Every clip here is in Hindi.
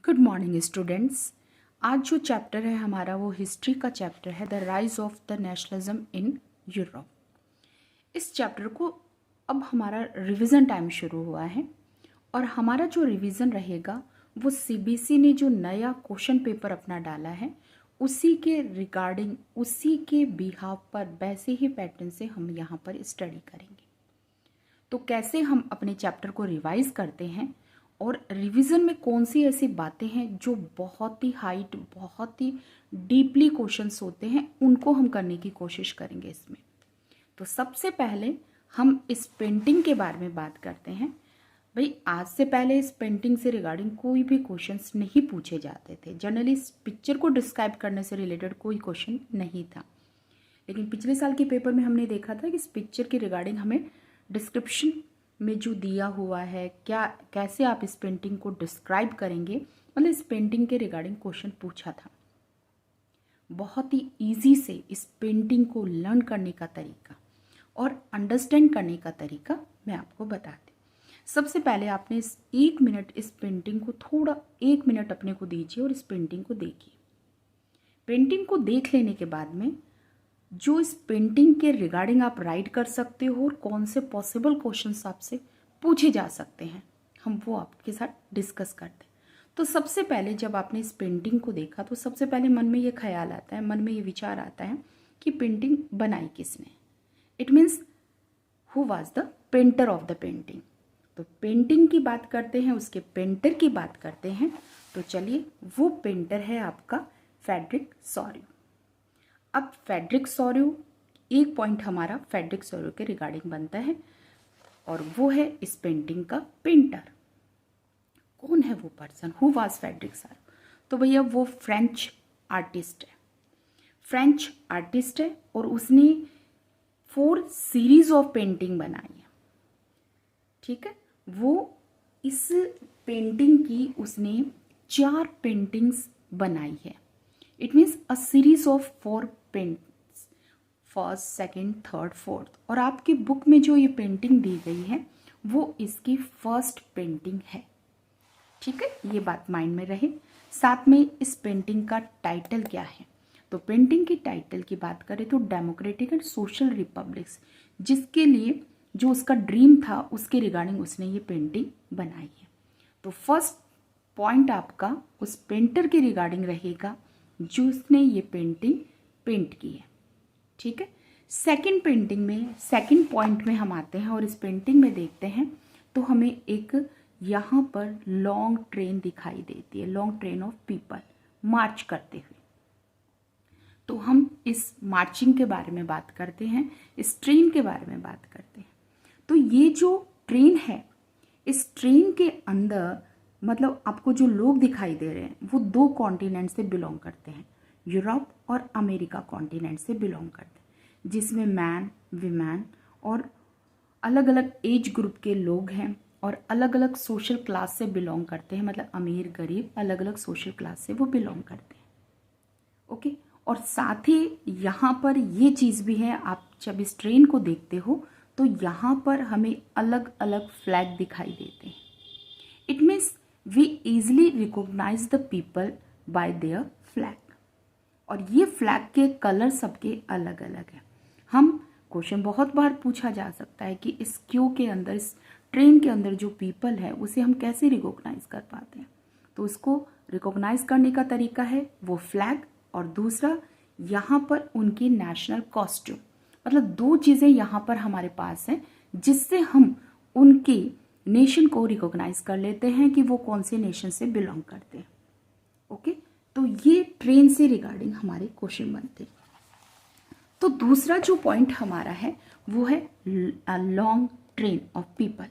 Good morning students. आज जो चैप्टर है हमारा वो हिस्ट्री का चैप्टर है, the rise of the nationalism in Europe. इस चैप्टर को अब हमारा रिवीजन टाइम शुरू हुआ है और हमारा जो रिवीजन रहेगा वो सीबीएसई ने जो नया क्वेश्चन पेपर अपना डाला है उसी के रिगार्डिंग, उसी के बिहाफ पर, वैसे ही पैटर्न से हम यहाँ पर स्टडी करेंगे। तो कैसे हम अपने चैप्टर को रिवाइज करते हैं और रिवीजन में कौन सी ऐसी बातें हैं जो बहुत ही हाइट, बहुत ही डीपली क्वेश्चंस होते हैं, उनको हम करने की कोशिश करेंगे इसमें। तो सबसे पहले हम इस पेंटिंग के बारे में बात करते हैं। भाई, आज से पहले इस पेंटिंग से रिगार्डिंग कोई भी क्वेश्चंस नहीं पूछे जाते थे। जनरली इस पिक्चर को डिस्क्राइब करने से रिलेटेड कोई क्वेश्चन नहीं था, लेकिन पिछले साल के पेपर में हमने देखा था कि इस पिक्चर के रिगार्डिंग हमें डिस्क्रिप्शन में जो दिया हुआ है, क्या कैसे आप इस पेंटिंग को डिस्क्राइब करेंगे, मतलब इस पेंटिंग के रिगार्डिंग क्वेश्चन पूछा था। बहुत ही इजी से इस पेंटिंग को लर्न करने का तरीका और अंडरस्टैंड करने का तरीका मैं आपको बताती हूँ। सबसे पहले आपने इस 1 मिनट इस पेंटिंग को, थोड़ा 1 मिनट अपने को दीजिए और इस पेंटिंग को देखिए। पेंटिंग को देख लेने के बाद में जो इस पेंटिंग के रिगार्डिंग आप राइट कर सकते हो और कौन से पॉसिबल क्वेश्चंस आपसे पूछे जा सकते हैं, हम वो आपके साथ डिस्कस करते हैं। तो सबसे पहले जब आपने इस पेंटिंग को देखा तो सबसे पहले मन में ये ख्याल आता है, मन में ये विचार आता है कि पेंटिंग बनाई किसने। It means who was the painter of the painting. तो पेंटिंग की बात करते हैं, उसके पेंटर की बात करते हैं। तो चलिए, वो पेंटर है आपका फ्रेडरिक सॉर्यू। अब फ्रेडरिक सॉर्यू, एक पॉइंट हमारा फ्रेडरिक सॉर्यू के रिगार्डिंग बनता है और वो है इस पेंटिंग का पेंटर। कौन है वो पर्सन, हु वाज फ्रेडरिक सॉर्यू? तो भैया वो फ्रेंच आर्टिस्ट है, फ्रेंच आर्टिस्ट है और उसने 4 सीरीज ऑफ पेंटिंग बनाई है। ठीक है, वो इस पेंटिंग की उसने 4 पेंटिंग्स बनाई है। It means a series of 4 paints, first, second, third, fourth. और आपकी बुक में जो ये पेंटिंग दी गई है वो इसकी फर्स्ट पेंटिंग है। ठीक है, ये बात माइंड में रहे। साथ में इस पेंटिंग का टाइटल क्या है? तो पेंटिंग की टाइटल की बात करें तो डेमोक्रेटिक एंड सोशल रिपब्लिक्स, जिसके लिए जो उसका ड्रीम था उसके रिगार्डिंग उसने ये पेंटिंग बनाई है। तो फर्स्ट पॉइंट आपका उस पेंटर के रिगार्डिंग रहेगा जो उसने ये पेंटिंग पेंट की है। ठीक है, सेकंड पेंटिंग में, सेकंड पॉइंट में हम आते हैं और इस पेंटिंग में देखते हैं तो हमें एक यहाँ पर लॉन्ग ट्रेन दिखाई देती है, लॉन्ग ट्रेन ऑफ पीपल मार्च करते हुए। तो हम इस मार्चिंग के बारे में बात करते हैं, इस ट्रेन के बारे में बात करते हैं। तो ये जो ट्रेन है, इस ट्रेन के अंदर मतलब आपको जो लोग दिखाई दे रहे हैं वो 2 कॉन्टिनेंट से बिलोंग करते हैं, यूरोप और अमेरिका कॉन्टिनेंट से बिलोंग करते हैं, जिसमें मैन, वीमेन और अलग अलग एज ग्रुप के लोग हैं और अलग अलग सोशल क्लास से बिलोंग करते हैं। मतलब अमीर, गरीब, अलग अलग सोशल क्लास से वो बिलोंग करते हैं। ओके, और साथ ही यहाँ पर ये चीज़ भी है, आप जब इस ट्रेन को देखते हो तो यहाँ पर हमें अलग अलग फ्लैग दिखाई देते हैं। It means we easily recognize the people by their flag। और ये फ्लैग के कलर सबके अलग अलग है। हम क्वेश्चन बहुत बार पूछा जा सकता है कि इस क्यू के अंदर, इस ट्रेन के अंदर जो पीपल है उसे हम कैसे रिकॉग्नाइज कर पाते हैं? तो उसको रिकॉग्नाइज करने का तरीका है वो फ्लैग, और दूसरा यहाँ पर उनकी नेशनल कॉस्ट्यूम। मतलब 2 चीज़ें यहाँ पर हमारे पास हैं जिससे हम उनकी नेशन को रिकॉग्नाइज कर लेते हैं कि वो कौन से नेशन से बिलोंग करते हैं। ओके, तो ये ट्रेन से रिगार्डिंग हमारे क्वेश्चन बनते हैं। तो दूसरा जो पॉइंट हमारा है वो है long train of people.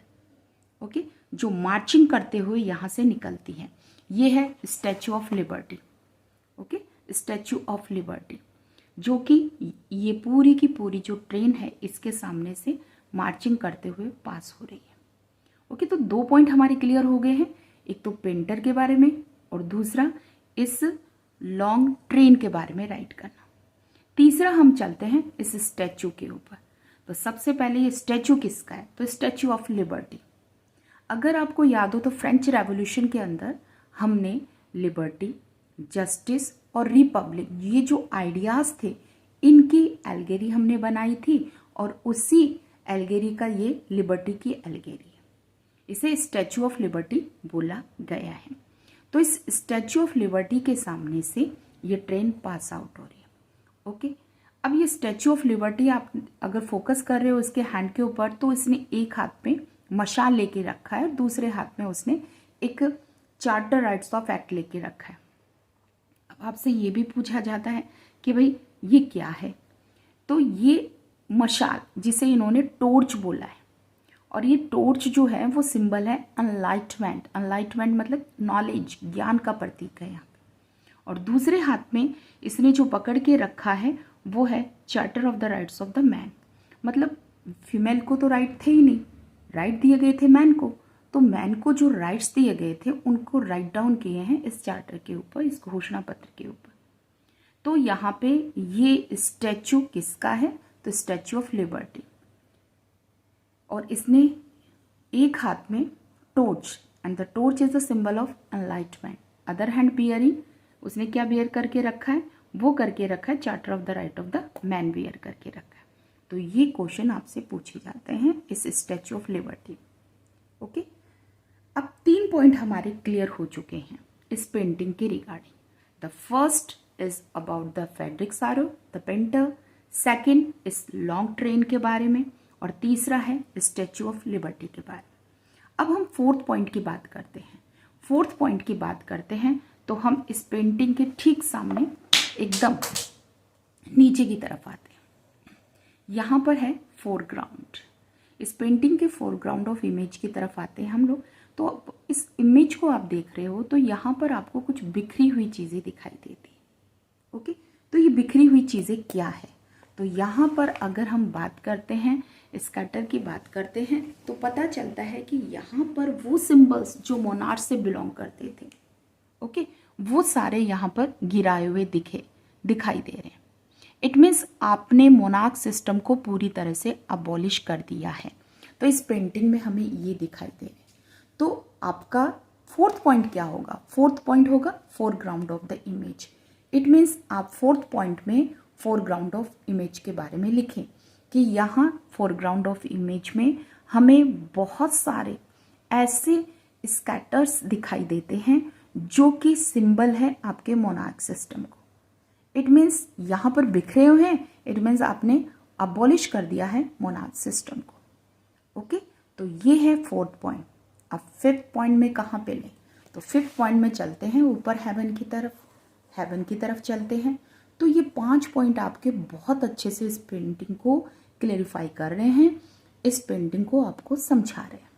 Okay, जो मार्चिंग करते हुए यहाँ से निकलती है, ये है statue of liberty. Okay, statue of liberty, जो कि ये पूरी की पूरी जो ट्रेन है इसके सामने से मार्चिंग करते हुए पास हो रही है। ओके, तो 2 पॉइंट हमारे क्लियर हो गए हैं, एक तो पेंटर के बारे में और दूसरा इस लॉन्ग ट्रेन के बारे में राइट करना। तीसरा हम चलते हैं इस स्टैचू के ऊपर। तो सबसे पहले ये स्टैचू किसका है? तो स्टैचू ऑफ लिबर्टी। अगर आपको याद हो तो फ्रेंच रेवोल्यूशन के अंदर हमने लिबर्टी, जस्टिस और रिपब्लिक, ये जो आइडियाज़ थे इनकी एल्गेरी हमने बनाई थी और उसी एल्गेरी का ये लिबर्टी की एल्गेरी है। इसे स्टैचू ऑफ लिबर्टी बोला गया है। तो इस स्टैचू ऑफ लिबर्टी के सामने से ये ट्रेन पास आउट हो रही है। ओके, अब ये स्टैचू ऑफ लिबर्टी आप अगर फोकस कर रहे हो इसके हैंड के ऊपर, तो इसने एक हाथ में मशाल लेके रखा है, दूसरे हाथ में उसने एक चार्टर राइट्स ऑफ एक्ट लेके रखा है। अब आपसे ये भी पूछा जाता है कि भाई ये क्या है, तो ये मशाल जिसे इन्होंने टॉर्च बोला है, और ये टॉर्च जो है वो सिंबल है अनलाइटमेंट। अनलाइटमेंट मतलब नॉलेज, ज्ञान का प्रतीक है यहाँ पे। और दूसरे हाथ में इसने जो पकड़ के रखा है वो है charter of the rights of the man. मतलब फीमेल को तो राइट थे ही नहीं, राइट दिए गए थे मैन को, तो मैन को जो राइट्स दिए गए थे उनको राइट डाउन किए हैं इस चार्टर के ऊपर, इस घोषणा पत्र के ऊपर। तो यहाँ पे ये स्टैचू किसका है, तो स्टैचू ऑफ लिबर्टी, और इसने एक हाथ में torch, and the torch is the symbol of enlightenment. Other hand bearing, उसने क्या बियर करके रखा है, वो करके रखा है charter of the right of the man bear करके रखा है। तो ये क्वेश्चन आपसे पूछे जाते हैं इस स्टैचू ऑफ लिबर्टी। ओके, अब 3 पॉइंट हमारे क्लियर हो चुके हैं इस पेंटिंग के regarding. The first is about the Frederic Sorrieu the painter, second इस लॉन्ग ट्रेन के बारे में, और तीसरा है स्टैचू ऑफ लिबर्टी के बारे में। अब हम फोर्थ पॉइंट की बात करते हैं। फोर्थ पॉइंट की बात करते हैं तो हम इस पेंटिंग के ठीक सामने एकदम नीचे की तरफ आते हैं। यहाँ पर है फोरग्राउंड। इस पेंटिंग के फोरग्राउंड ऑफ इमेज की तरफ आते हैं हम लोग। तो इस इमेज को आप देख रहे हो तो यहाँ पर आपको कुछ बिखरी हुई चीज़ें दिखाई देती है। ओके, तो ये बिखरी हुई चीज़ें क्या है, तो यहाँ पर अगर हम बात करते हैं, स्कैटर की बात करते हैं, तो पता चलता है कि यहाँ पर वो सिंबल्स जो मोनार्क से बिलोंग करते थे, ओके, वो सारे यहाँ पर गिराए हुए दिखाई दे रहे हैं। इट मीन्स आपने मोनार्क सिस्टम को पूरी तरह से अबॉलिश कर दिया है। तो इस पेंटिंग में हमें ये दिखाई दे रहे हैं। तो आपका फोर्थ पॉइंट क्या होगा, फोर्थ पॉइंट होगा foreground of the image. It means आप फोर्थ पॉइंट में फोरग्राउंड ऑफ इमेज के बारे में लिखें कि यहाँ फोरग्राउंड ऑफ इमेज में हमें बहुत सारे ऐसे स्कैटर्स दिखाई देते हैं जो कि सिंबल है आपके मोनार्क सिस्टम को। इट मीन्स यहाँ पर बिखरे हुए हैं, इट मीन्स आपने अबॉलिश कर दिया है मोनार्क सिस्टम को। ओके, तो ये है फोर्थ पॉइंट। अब फिफ्थ पॉइंट में कहाँ पे लें, तो फिफ्थ पॉइंट में चलते हैं ऊपर हेवन की तरफ चलते हैं। तो ये 5 पॉइंट आपके बहुत अच्छे से इस पेंटिंग को क्लेरिफाई कर रहे हैं, इस पेंटिंग को आपको समझा रहे हैं।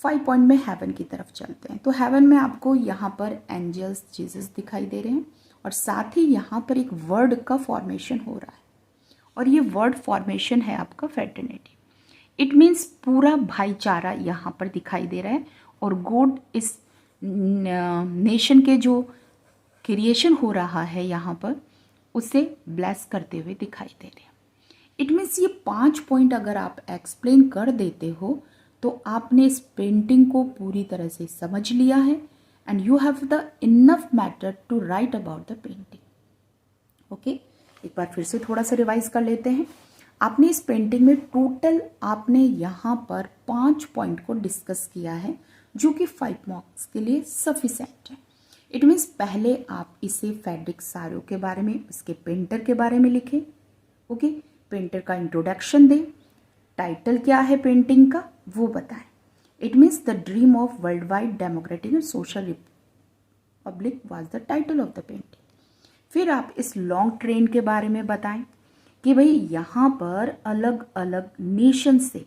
5 पॉइंट में हेवन की तरफ चलते हैं। तो हेवन में आपको यहाँ पर एंजल्स, जीसस दिखाई दे रहे हैं, और साथ ही यहाँ पर एक वर्ड का फॉर्मेशन हो रहा है, और ये वर्ड फॉर्मेशन है आपका फ्रेटर्निटी। इट मीन्स पूरा भाईचारा यहाँ पर दिखाई दे रहा है, और गॉड इस नेशन के जो क्रिएशन हो रहा है यहाँ पर उसे ब्लेस करते हुए दिखाई दे रहे हैं। इट मीन्स ये 5 पॉइंट अगर आप एक्सप्लेन कर देते हो तो आपने इस पेंटिंग को पूरी तरह से समझ लिया है, and you have the enough matter to write about the painting. Okay, एक बार फिर से थोड़ा सा रिवाइज कर लेते हैं। आपने इस पेंटिंग में टोटल आपने यहाँ पर 5 पॉइंट को डिस्कस किया है जो कि 5 मार्क्स के लिए सफिशेंट है। इट मीन्स पहले आप इसे फ्रेडरिक सारो के बारे में, उसके पेंटर के बारे में लिखें। ओके, पेंटर का इंट्रोडक्शन दें, टाइटल क्या है पेंटिंग का वो बताएं। It means the dream of world wide democratic and social Republic was the title of the painting. फिर आप इस लॉन्ग ट्रेन के बारे में बताएं कि भाई यहाँ पर अलग अलग नेशन से,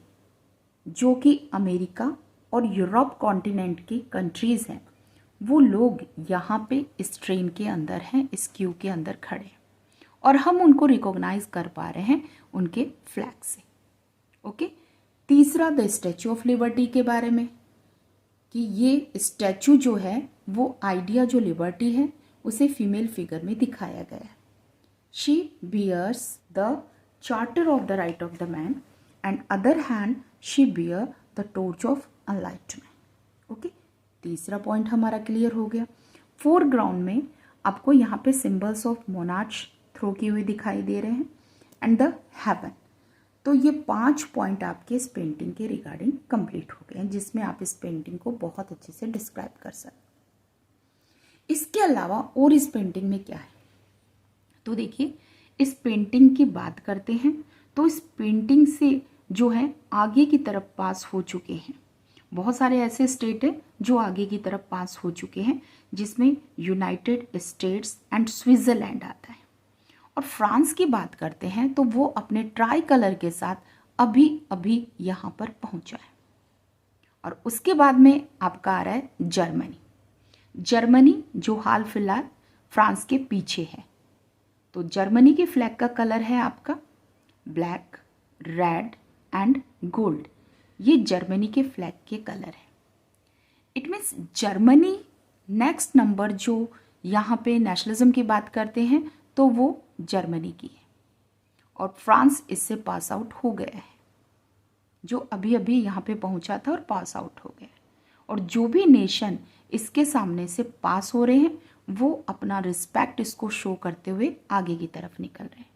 जो कि अमेरिका और यूरोप कॉन्टिनेंट की कंट्रीज़ हैं, वो लोग यहाँ पे इस ट्रेन के अंदर हैं, इस क्यू के अंदर खड़े हैं, और हम उनको रिकॉग्नाइज कर पा रहे हैं उनके फ्लैग से। ओके, तीसरा द स्टैचू ऑफ लिबर्टी के बारे में कि ये स्टैचू जो है वो आइडिया जो लिबर्टी है उसे फीमेल फिगर में दिखाया गया है। She bears the charter of the right of the man, and other hand she bear the torch of enlightenment. Okay, तीसरा पॉइंट हमारा क्लियर हो गया। फोरग्राउंड में आपको यहाँ पे सिंबल्स ऑफ मोनार्च थ्रो किए हुए दिखाई दे रहे हैं एंड द हेवन। तो ये 5 पॉइंट आपके इस पेंटिंग के रिगार्डिंग कंप्लीट हो गए हैं, जिसमें आप इस पेंटिंग को बहुत अच्छे से डिस्क्राइब कर सकते। इसके अलावा और इस पेंटिंग में क्या है, तो देखिए इस पेंटिंग की बात करते हैं तो इस पेंटिंग से जो है आगे की तरफ पास हो चुके हैं, बहुत सारे ऐसे स्टेट हैं जो आगे की तरफ पास हो चुके हैं, जिसमें यूनाइटेड स्टेट्स एंड स्विट्जरलैंड आता है। और फ्रांस की बात करते हैं तो वो अपने ट्राई कलर के साथ अभी अभी यहाँ पर पहुँचा है। और उसके बाद में आपका आ रहा है जर्मनी। जर्मनी जो हाल फिलहाल फ्रांस के पीछे है। तो जर्मनी के फ्लैग का कलर है आपका ब्लैक, रेड एंड गोल्ड। ये जर्मनी के फ्लैग के कलर है। It means Germany next number जो यहाँ पे नेशनलिज्म की बात करते हैं तो वो जर्मनी की है, और फ्रांस इससे पास आउट हो गया है, जो अभी अभी यहाँ पे पहुँचा था और पास आउट हो गया है। और जो भी नेशन इसके सामने से पास हो रहे हैं वो अपना रिस्पेक्ट इसको शो करते हुए आगे की तरफ निकल रहे हैं।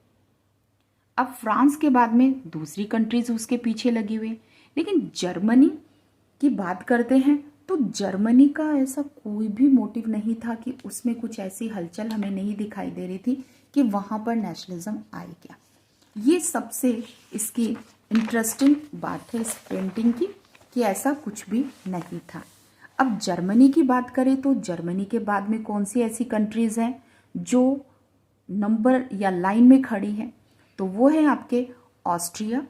अब फ्रांस के बाद में दूसरी कंट्रीज उसके पीछे लगी हुई, लेकिन जर्मनी की बात करते हैं तो जर्मनी का ऐसा कोई भी मोटिव नहीं था कि उसमें कुछ ऐसी हलचल हमें नहीं दिखाई दे रही थी कि वहाँ पर नेशनलिज्म आए क्या। ये सबसे इसकी इंटरेस्टिंग बात है इस पेंटिंग की कि ऐसा कुछ भी नहीं था। अब जर्मनी की बात करें तो जर्मनी के बाद में कौन सी ऐसी कंट्रीज़ हैं जो नंबर या लाइन में खड़ी हैं, तो वो है आपके Austria,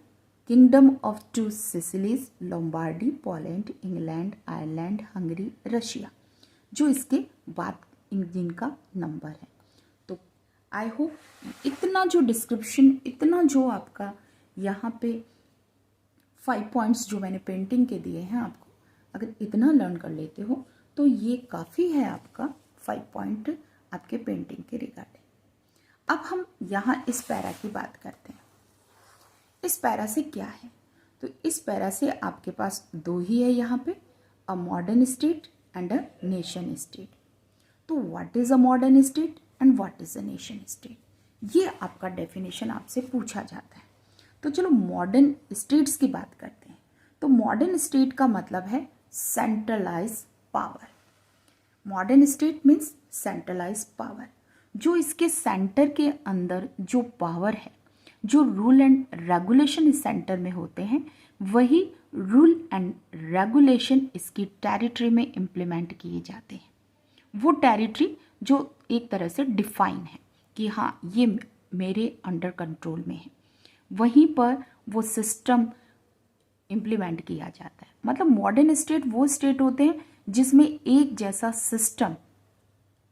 kingdom of two Sicilies, Lombardy, Poland, England, Ireland, Hungary, Russia, जो इसके बाद जिनका नंबर है। तो आई होप इतना जो डिस्क्रिप्शन, इतना जो आपका यहाँ पे 5 पॉइंट्स जो मैंने पेंटिंग के दिए हैं आपको, अगर इतना लर्न कर लेते हो तो ये काफ़ी है आपका 5 पॉइंट आपके पेंटिंग के रिगार्डिंग। अब हम यहाँ इस पैरा की बात करते हैं। इस पैरा से क्या है, तो इस पैरा से आपके पास दो ही है यहाँ पे, a modern state and a nation state. तो what is a modern state and what is a nation state, ये आपका डेफिनेशन आपसे पूछा जाता है। तो चलो मॉडर्न स्टेट्स की बात करते हैं। तो मॉडर्न स्टेट का मतलब है centralise power. Modern state means centralise power, जो इसके सेंटर के अंदर जो पावर है, जो रूल एंड रेगुलेशन इस सेंटर में होते हैं, वही रूल एंड रेगुलेशन इसकी टेरिटरी में इम्प्लीमेंट किए जाते हैं। वो टेरिटरी जो एक तरह से डिफाइन है कि हाँ ये मेरे अंडर कंट्रोल में है, वहीं पर वो सिस्टम इम्प्लीमेंट किया जाता है। मतलब मॉडर्न स्टेट वो स्टेट होते हैं जिसमें एक जैसा सिस्टम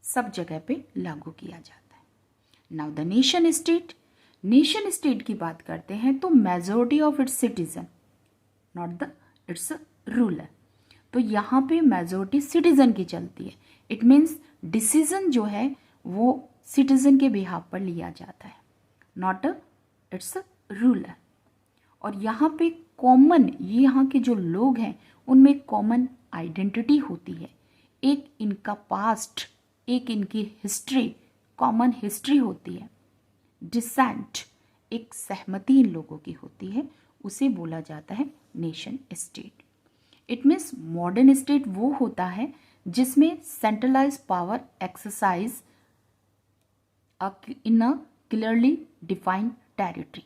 सब जगह पे लागू किया जाता है। Now the nation state, nation state की बात करते हैं तो majority of its citizen, not the it's ruler. तो यहाँ पे मेजॉरिटी सिटीजन की चलती है। इट मीन्स डिसीजन जो है वो सिटीजन के बिहाफ पर लिया जाता है, नॉट इट्स रूलर। और यहाँ पे कॉमन, ये यहाँ के जो लोग हैं उनमें कॉमन आइडेंटिटी होती है, एक इनका पास्ट, एक इनकी हिस्ट्री, कॉमन हिस्ट्री होती है। डिसेंट, एक सहमति इन लोगों की होती है, उसे बोला जाता है nation state. It means modern state वो होता है जिसमें centralise power exercise in a clearly defined territory.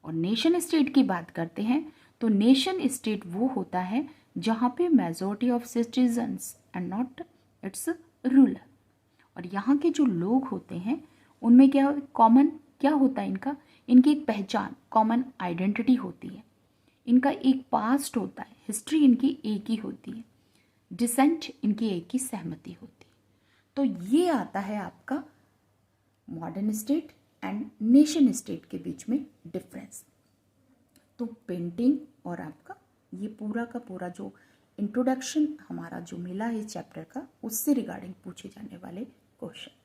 और नेशन स्टेट की बात करते हैं तो नेशन स्टेट वो होता है जहाँ पे majority of citizens and not it's ruler. और यहाँ के जो लोग होते हैं उनमें क्या कॉमन क्या होता है, इनका इनकी एक पहचान, कॉमन आइडेंटिटी होती है, इनका एक पास्ट होता है, हिस्ट्री इनकी एक ही होती है, डिसेंट इनकी एक ही सहमति होती है। तो ये आता है आपका modern state and nation state के बीच में डिफरेंस। तो पेंटिंग और आपका ये पूरा का पूरा जो इंट्रोडक्शन हमारा जो मिला है इस चैप्टर का, उससे रिगार्डिंग पूछे जाने वाले क्वेश्चन।